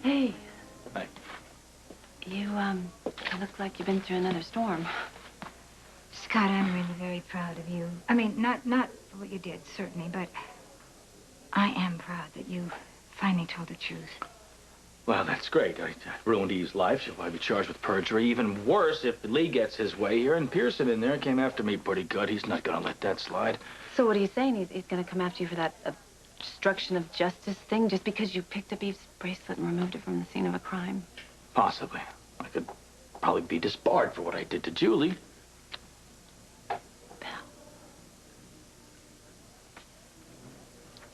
Hey. Hi. You look like you've been through another storm. Scott, I'm really very proud of you. I mean, not for what you did, certainly, but I am proud that you finally told the truth. Well, that's great. I ruined Eve's life. She'll probably be charged with perjury. Even worse if Lee gets his way here. And Pearson in there came after me pretty good. He's not going to let that slide. So what are you saying? He's going to come after you for that obstruction of justice thing just because you picked up Eve's bracelet and removed it from the scene of a crime? Possibly. I could probably be disbarred for what I did to Julie.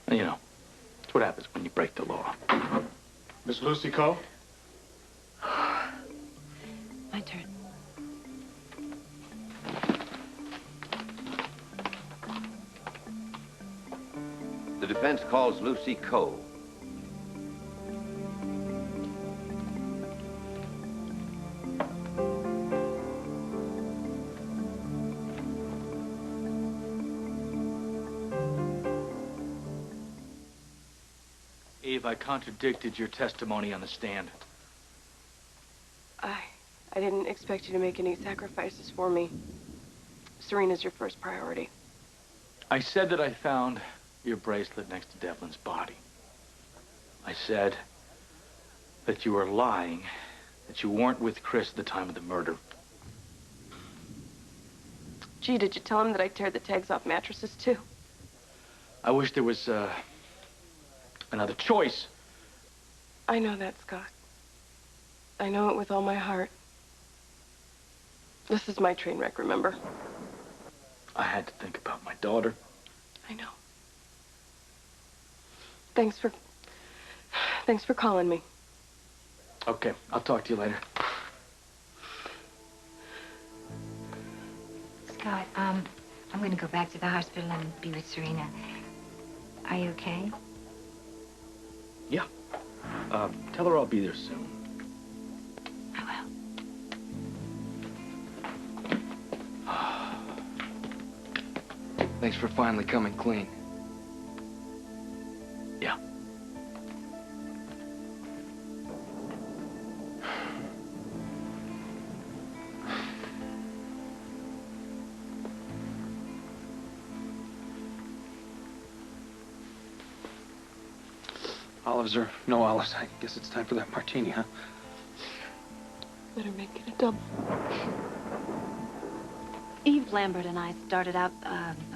And, you know, it's what happens when you break the law. Miss Lucy Coe? My turn. The defense calls Lucy Coe. Eve, I contradicted your testimony on the stand. I didn't expect you to make any sacrifices for me. Serena's your first priority. I said that I found your bracelet next to Devlin's body. I said that you were lying, that you weren't with Chris at the time of the murder. Gee, did you tell him that I tear the tags off mattresses, too? I wish there was, another choice. I know that, Scott. I know it with all my heart. This is my train wreck, remember? I had to think about my daughter. I know. Thanks for calling me. Okay, I'll talk to you later. Scott, I'm going to go back to the hospital and be with Serena. Are you okay? Yeah. Tell her I'll be there soon. I will. Thanks for finally coming clean. Yeah. Olives or no olives? I guess it's time for that martini, huh? Better make it a double. Eve Lambert and I started out,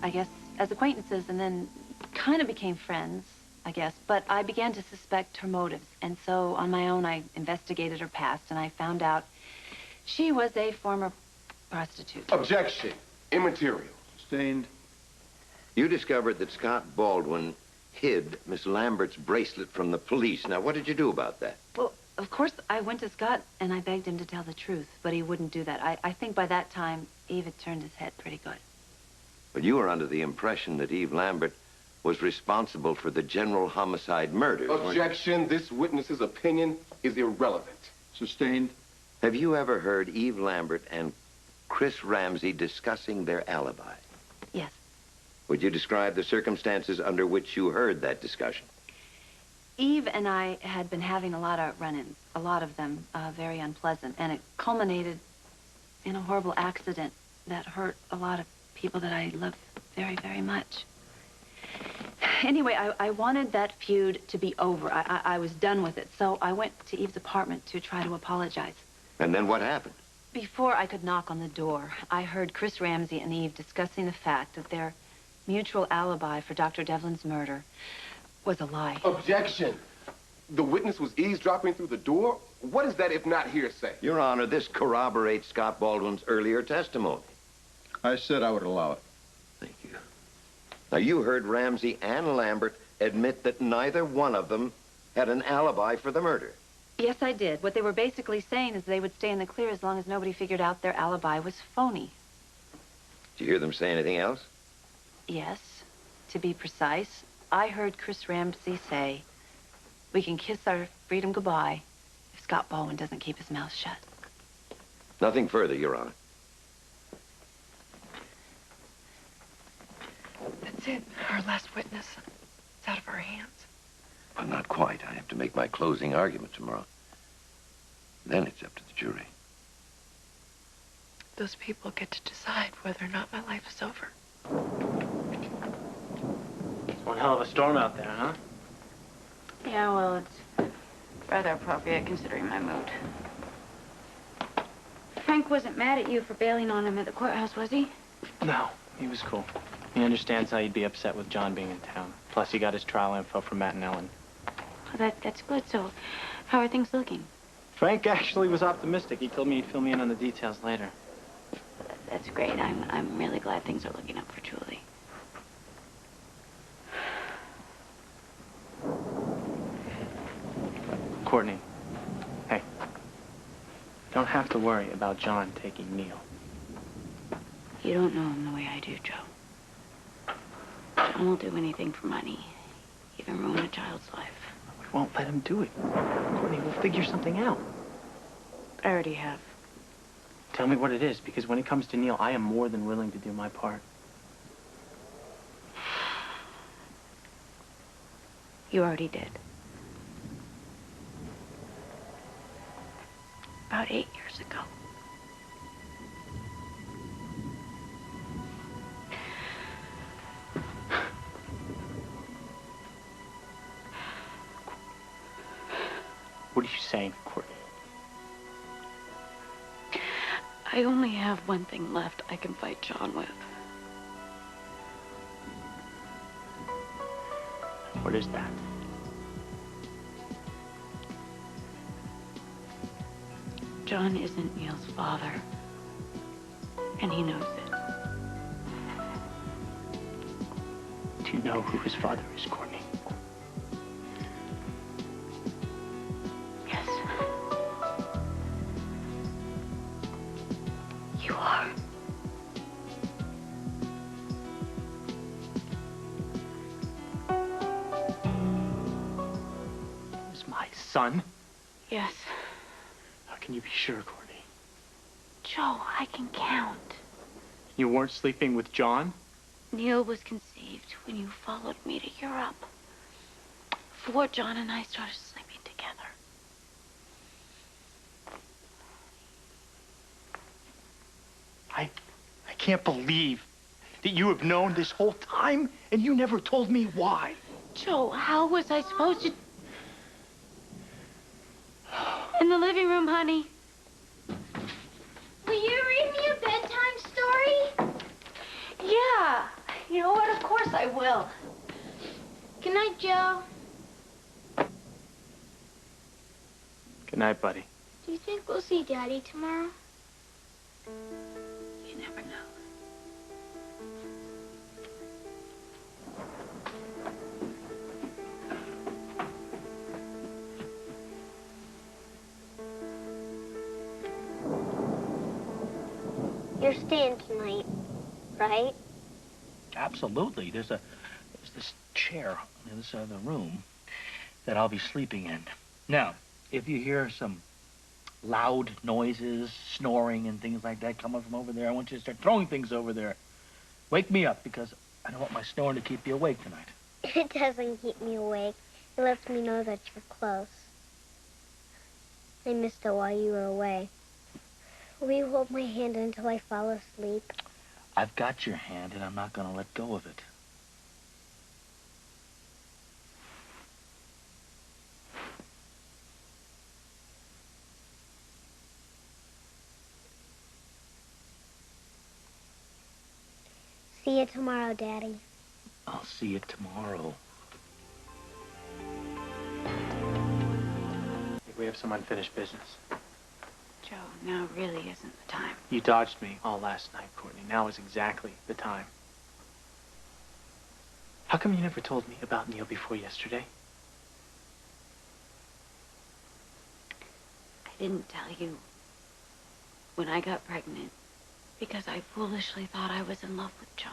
I guess, as acquaintances and then kind of became friends, I guess. But I began to suspect her motives. And so on my own, I investigated her past and I found out she was a former prostitute. Objection. Immaterial. Sustained. You discovered that Scott Baldwin hid Miss Lambert's bracelet from the police. Now, what did you do about that? Well, of course, I went to Scott and I begged him to tell the truth, but he wouldn't do that. I think by that time, Eve had turned his head pretty good. But you were under the impression that Eve Lambert was responsible for the general homicide murders. Objection. This witness's opinion is irrelevant. Sustained. Have you ever heard Eve Lambert and Chris Ramsey discussing their alibi? Yes. Would you describe the circumstances under which you heard that discussion? Eve and I had been having a lot of run-ins, a lot of them very unpleasant, and it culminated in a horrible accident that hurt a lot of people that I love very, very much. Anyway, I wanted that feud to be over. I was done with it, so I went to Eve's apartment to try to apologize. And then what happened? Before I could knock on the door, I heard Chris Ramsey and Eve discussing the fact that their mutual alibi for Dr. Devlin's murder was a lie. Objection. The witness was eavesdropping through the door? What is that if not hearsay? Your Honor, this corroborates Scott Baldwin's earlier testimony. I said I would allow it. Thank you. Now, you heard Ramsey and Lambert admit that neither one of them had an alibi for the murder. Yes, I did. What they were basically saying is they would stay in the clear as long as nobody figured out their alibi was phony. Did you hear them say anything else? Yes, to be precise, I heard Chris Ramsey say, "We can kiss our freedom goodbye if Scott Baldwin doesn't keep his mouth shut." Nothing further, Your Honor. That's it. Our last witness. It's out of our hands. Well, not quite. I have to make my closing argument tomorrow. Then it's up to the jury. Those people get to decide whether or not my life is over. It's one hell of a storm out there, huh? Yeah, well, it's rather appropriate considering my mood. Frank wasn't mad at you for bailing on him at the courthouse, was he? No, he was cool. He understands how you'd be upset with John being in town. Plus, he got his trial info from Matt and Ellen. Well, that's good. So, how are things looking? Frank actually was optimistic. He told me he'd fill me in on the details later. That's great. I'm really glad things are looking up for Julie. Courtney, hey, don't have to worry about John taking Neil. You don't know him the way I do, Joe. John will do anything for money, even ruin a child's life. We won't let him do it. Courtney, we'll figure something out. I already have. Tell me what it is, because when it comes to Neil, I am more than willing to do my part. You already did. About 8 years ago. What are you saying, Courtney? I only have one thing left I can fight John with. What is that? John isn't Neil's father, and he knows it. Do you know who his father is, Courtney? Yes. You are. Is my son? Yes. How can you be sure, Courtney? Joe, I can count. You weren't sleeping with John? Neil was conceived when you followed me to Europe. Before John and I started sleeping together. I can't believe that you have known this whole time and you never told me why. Joe, how was I supposed to... In the living room, honey. Will you read me a bedtime story? Yeah. You know what? Of course I will. Good night, Joe. Good night, buddy. Do you think we'll see Daddy tomorrow? You never know. You're staying tonight, right? Absolutely. There's this chair on the other side of the room that I'll be sleeping in. Now, if you hear some loud noises, snoring and things like that coming from over there, I want you to start throwing things over there. Wake me up, because I don't want my snoring to keep you awake tonight. It doesn't keep me awake. It lets me know that you're close. I missed it while you were away. Will you hold my hand until I fall asleep? I've got your hand, and I'm not going to let go of it. See you tomorrow, Daddy. I'll see you tomorrow. I think we have some unfinished business. Joe, now really isn't the time. You dodged me all last night, Courtney. Now is exactly the time. How come you never told me about Neil before yesterday? I didn't tell you when I got pregnant because I foolishly thought I was in love with John.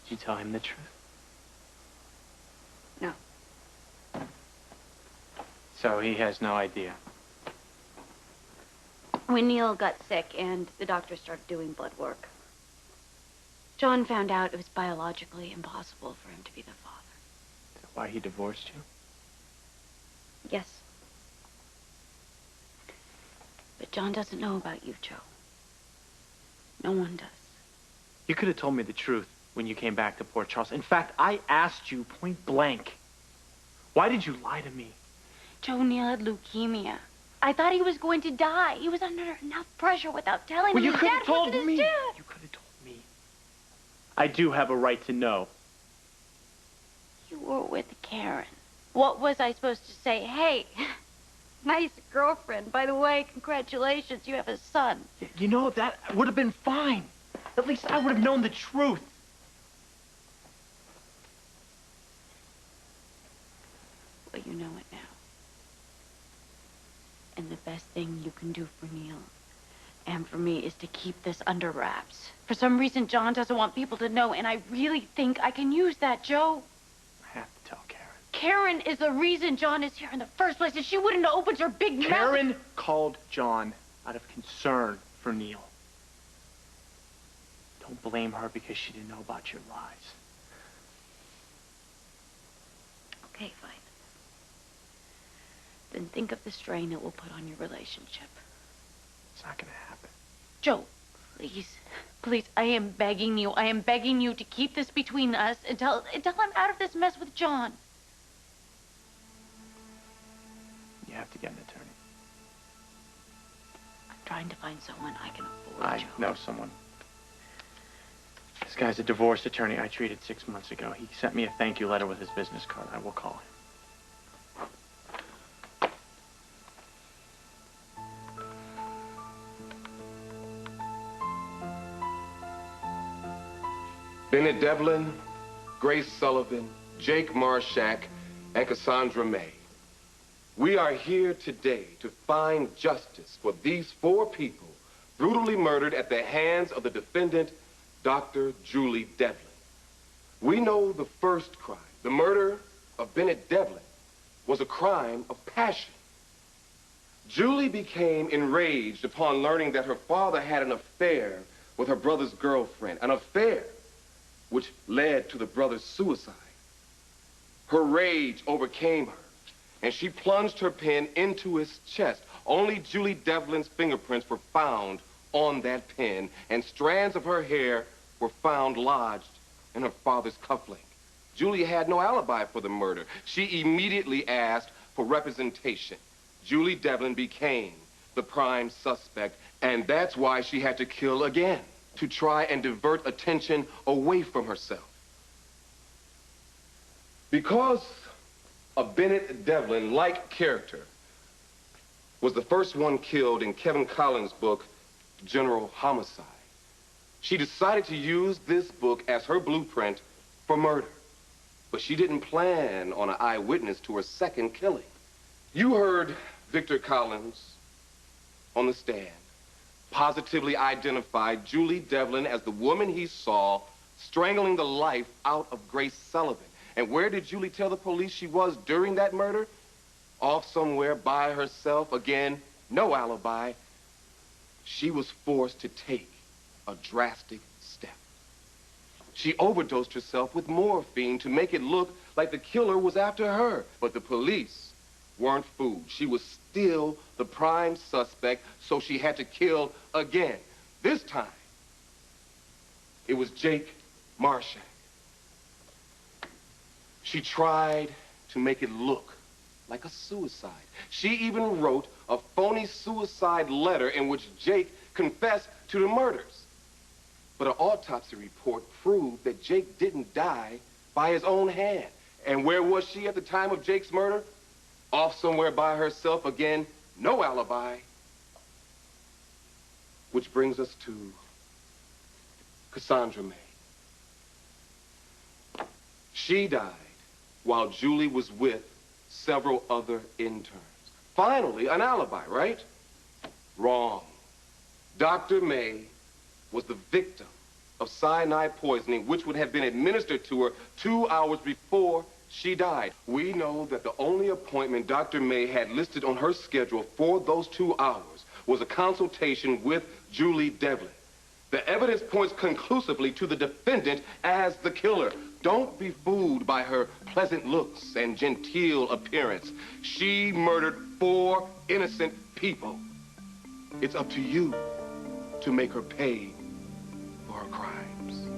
Did you tell him the truth? No. So he has no idea. When Neil got sick and the doctor started doing blood work, John found out it was biologically impossible for him to be the father. why he divorced you? Yes. But John doesn't know about you, Joe. No one does. You could have told me the truth when you came back to Port Charles. In fact, I asked you point blank. Why did you lie to me? Joe Neal had leukemia. I thought he was going to die. He was under enough pressure without telling Well, me. you His could dad have told wasn't his me. dad. You could have told me. I do have a right to know. You were with Karen. What was I supposed to say? Hey, nice girlfriend. By the way, congratulations, you have a son. You know, that would have been fine. At least I would have known the truth. Well, you know it now. And the best thing you can do for Neil and for me is to keep this under wraps. For some reason, John doesn't want people to know, and I really think I can use that, Joe. I have to tell Karen. Karen is the reason John is here in the first place, and she wouldn't have opened her big mouth. Karen called John out of concern for Neil. Don't blame her because she didn't know about your lies. Okay, fine. Then think of the strain it will put on your relationship. It's not gonna happen. Joe, please. Please, I am begging you. I am begging you to keep this between us until I'm out of this mess with John. You have to get an attorney. I'm trying to find someone I can afford, I Joe. know someone. This guy's a divorce attorney I treated 6 months ago. He sent me a thank you letter with his business card. I will call him. Bennett Devlin, Grace Sullivan, Jake Marshak, and Cassandra May. We are here today to find justice for these 4 people brutally murdered at the hands of the defendant, Dr. Julie Devlin. We know the first crime, the murder of Bennett Devlin, was a crime of passion. Julie became enraged upon learning that her father had an affair with her brother's girlfriend, an affair which led to the brother's suicide. Her rage overcame her, and she plunged her pen into his chest. Only Julie Devlin's fingerprints were found on that pen, and strands of her hair were found lodged in her father's cufflink. Julie had no alibi for the murder. She immediately asked for representation. Julie Devlin became the prime suspect, and that's why she had to kill again, to try and divert attention away from herself. Because of Bennett Devlin, like character, was the first one killed in Kevin Collins' book, General Homicide. She decided to use this book as her blueprint for murder. But she didn't plan on an eyewitness to her second killing. You heard Victor Collins on the stand positively identified Julie Devlin as the woman he saw strangling the life out of Grace Sullivan. And where did Julie tell the police she was during that murder? Off somewhere by herself. Again, no alibi. She was forced to take a drastic step. She overdosed herself with morphine to make it look like the killer was after her. But the police weren't fooled. She was still the prime suspect, so she had to kill again. This time, it was Jake Marshak. She tried to make it look like a suicide. She even wrote a phony suicide letter in which Jake confessed to the murders. But an autopsy report proved that Jake didn't die by his own hand. And where was she at the time of Jake's murder? Off somewhere by herself. Again, no alibi. Which brings us to Cassandra May. She died while Julie was with several other interns. Finally, an alibi, right? Wrong. Dr. May was the victim of cyanide poisoning, which would have been administered to her 2 hours before she died. We know that the only appointment Dr. May had listed on her schedule for those 2 hours was a consultation with Julie Devlin. The evidence points conclusively to the defendant as the killer. Don't be fooled by her pleasant looks and genteel appearance. She murdered 4 innocent people. It's up to you to make her pay for her crimes.